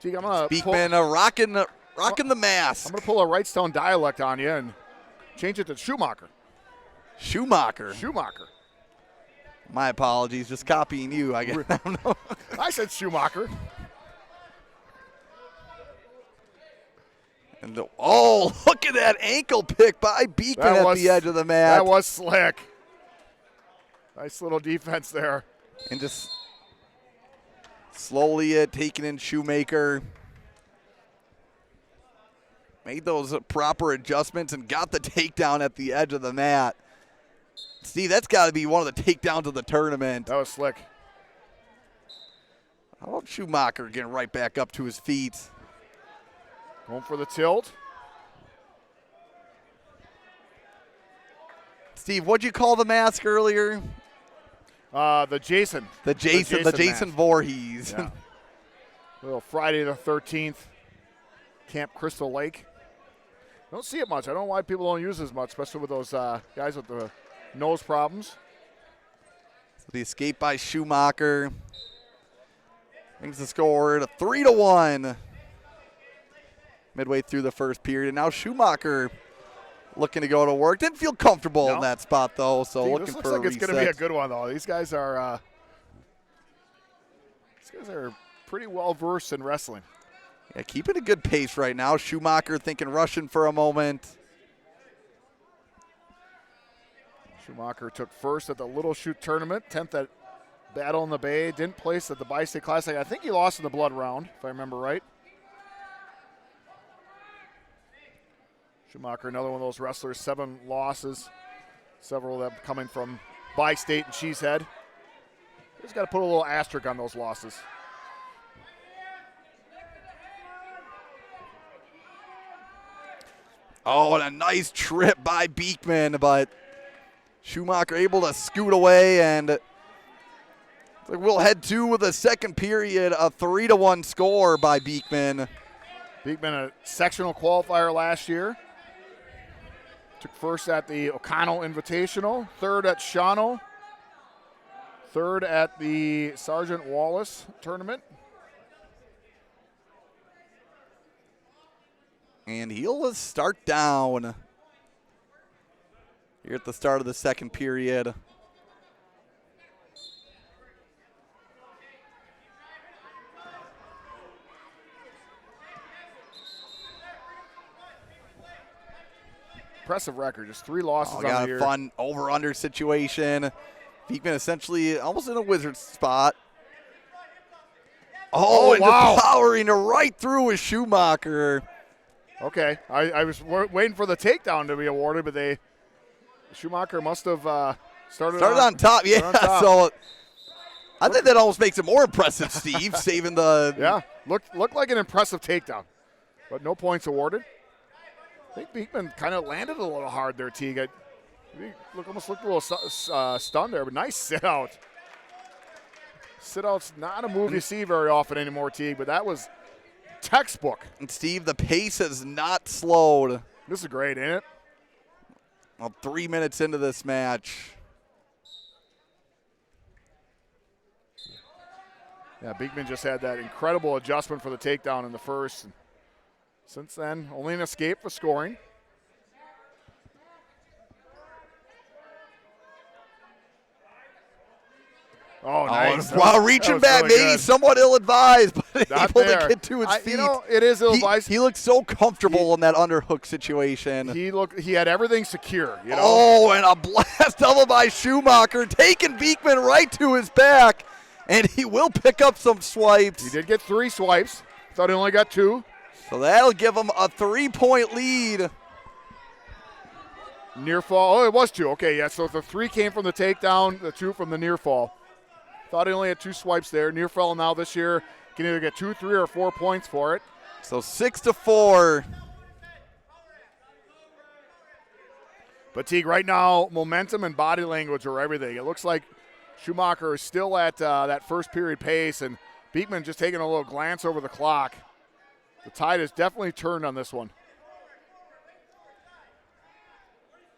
Teague, I'm gonna Beekman rocking the mask. I'm gonna pull a Wrightstown dialect on you and change it to Schumacher. Schumacher. My apologies, just copying you. I guess. I don't know. I said Schumacher. And look at that ankle pick by Beekman at the edge of the mat. That was slick. Nice little defense there. And just slowly taking in Shoemaker. Made those proper adjustments and got the takedown at the edge of the mat. Steve, that's got to be one of the takedowns of the tournament. That was slick. How about Schumacher getting right back up to his feet? Going for the tilt. Steve, what'd you call the mask earlier? The Jason. The Jason Voorhees. Yeah. Little Friday the 13th, Camp Crystal Lake. Don't see it much. I don't know why people don't use it as much, especially with those guys with the nose problems. So the escape by Schumacher brings the score to 3-1 midway through the first period. And now Schumacher looking to go to work. Didn't feel comfortable in that spot, though, so looking this for looks a like it's reset. going to be a good one, though. These guys are pretty well versed in wrestling. Yeah, keeping a good pace right now. Schumacher thinking Russian for a moment. Schumacher took first at the Little Shoot tournament, 10th at Battle in the Bay. Didn't place at the Bi-State Classic. I think he lost in the blood round, if I remember right. Schumacher, another one of those wrestlers, 7 losses. Several of them coming from Bi-State and Cheesehead. Just got to put a little asterisk on those losses. Oh, and a nice trip by Beekman, but Schumacher able to scoot away, and we'll head to with a second period, a 3-1 score by Beekman. Beekman, a sectional qualifier last year. Took first at the Oconto Invitational, third at Shawano, third at the Sergeant Wallace tournament. And he'll start down here at the start of the second period. Impressive record, just 3 losses on got the year. a fun over-under situation. Beekman essentially almost in a wizard spot. Oh, and wow. powering right through with Schumacher. Okay, I was waiting for the takedown to be awarded, but Schumacher must have started on top. Yeah, on top. So I think that almost makes it more impressive, Steve, saving the. Yeah, looked like an impressive takedown, but no points awarded. I think Beekman kind of landed a little hard there, Teague. Almost looked a little stunned there, but nice sit-out. Sit-out's not a move you see very often anymore, Teague, but that was textbook. And Steve, the pace has not slowed. This is great, ain't it? Well, 3 minutes into this match. Yeah, Beekman just had that incredible adjustment for the takedown in the first. Since then, only an escape for scoring. Oh, nice. Wow, reaching back, really maybe good. somewhat ill-advised, but Not able there. to get to his feet. It is ill-advised. He looked so comfortable in that underhook situation. He had everything secure. You know? Oh, and a blast double by Schumacher, taking Beekman right to his back, and he will pick up some swipes. He did get 3 swipes. Thought he only got 2. So that'll give him a 3-point lead. Near fall. Oh, it was 2. Okay, yeah. So the 3 came from the takedown, the 2 from the near fall. Thought he only had 2 swipes there. Near fall now this year can either get 2, 3, or 4 points for it. So 6-4. But Teague, right now, momentum and body language are everything. It looks like Schumacher is still at that first period pace, and Beekman just taking a little glance over the clock. The tide has definitely turned on this one.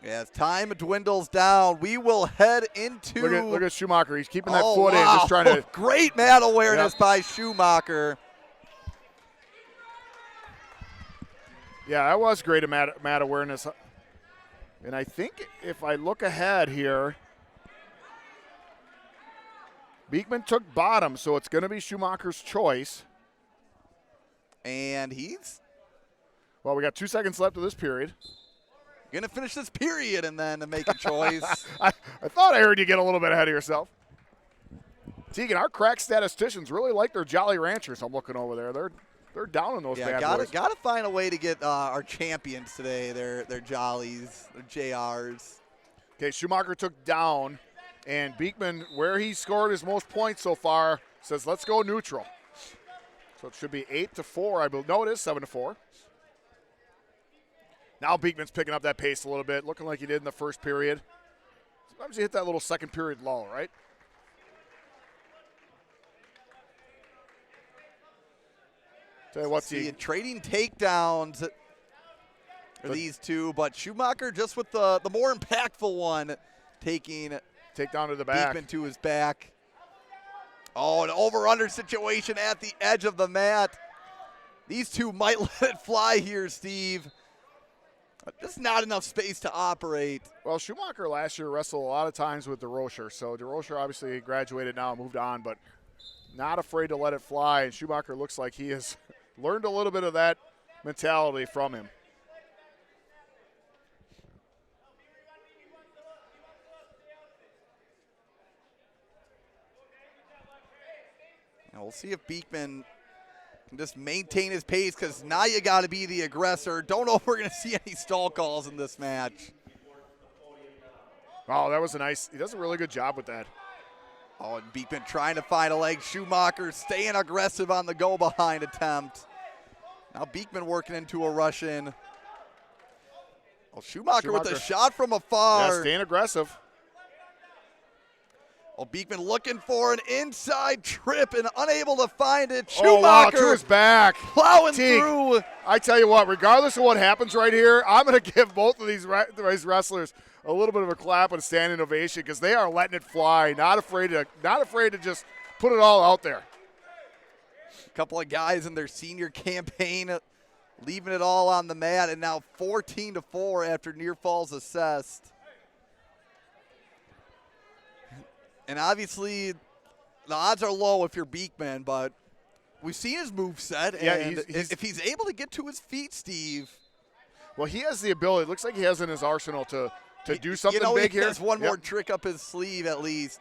As time dwindles down, we will head into. Look at Schumacher. He's keeping that foot in, just trying to. Great mat awareness by Schumacher. Yeah, that was great mat awareness. And I think if I look ahead here, Beekman took bottom, so it's going to be Schumacher's choice. And he's Well, we got 2 seconds left of this period. going to finish this period and then make a choice. I thought I heard you get a little bit ahead of yourself. Tegan, our crack statisticians really like their Jolly Ranchers. I'm looking over there. They're down in those bad boys. Gotta find a way to get our champions today. Their Jollies, their JRs. Okay, Schumacher took down, and Beekman, where he scored his most points so far, says let's go neutral. So it should be 8-4. I believe. No, it is 7-4. Now Beekman's picking up that pace a little bit, looking like he did in the first period. Sometimes you hit that little second period lull, right? Tell you what, trading takedowns for these two, but Schumacher just with the more impactful one, taking takedown to the back. Beekman to his back. Oh, an over-under situation at the edge of the mat. These two might let it fly here, Steve. Just not enough space to operate. Well, Schumacher last year wrestled a lot of times with DeRocher. So DeRocher obviously graduated now and moved on, but not afraid to let it fly. And Schumacher looks like he has learned a little bit of that mentality from him. And we'll see if Beekman can just maintain his pace, because now you got to be the aggressor. Don't know if we're going to see any stall calls in this match. Oh, that was he does a really good job with that. Oh, and Beekman trying to find a leg. Schumacher staying aggressive on the go-behind attempt. Now Beekman working into a Russian. Oh, Schumacher with a shot from afar. Yeah, staying aggressive. Oh, Beekman looking for an inside trip and unable to find it. Oh, wow, to Schumacher his back. plowing through. I tell you what, regardless of what happens right here, I'm going to give both of these wrestlers a little bit of a clap and a standing ovation, because they are letting it fly, not afraid to just put it all out there. A couple of guys in their senior campaign leaving it all on the mat, and now 14-4 after near falls assessed. And obviously, the odds are low if you're Beekman, but we've seen his moveset. Yeah, and if he's able to get to his feet, Steve. Well, he has the ability. It looks like he has in his arsenal to do something big here. He has one more trick up his sleeve at least.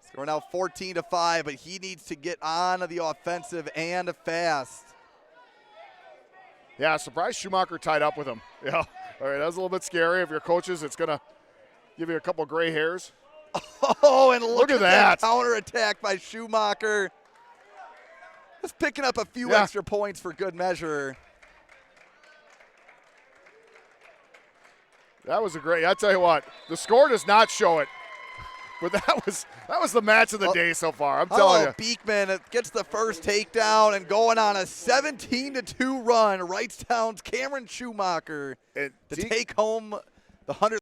So we're now 14-5, but he needs to get on the offensive and fast. Yeah, surprised Schumacher tied up with him. Yeah, all right, that's a little bit scary. If you're coaches, it's going to give you a couple gray hairs. Oh, and look at that counterattack by Schumacher. Just picking up a few extra points for good measure. That was I tell you what, the score does not show it. But that was the match of the day so far. I'm telling you. Beekman gets the first takedown and going on a 17-2 run. Wrightstown's Cameron Schumacher to take home the 100th.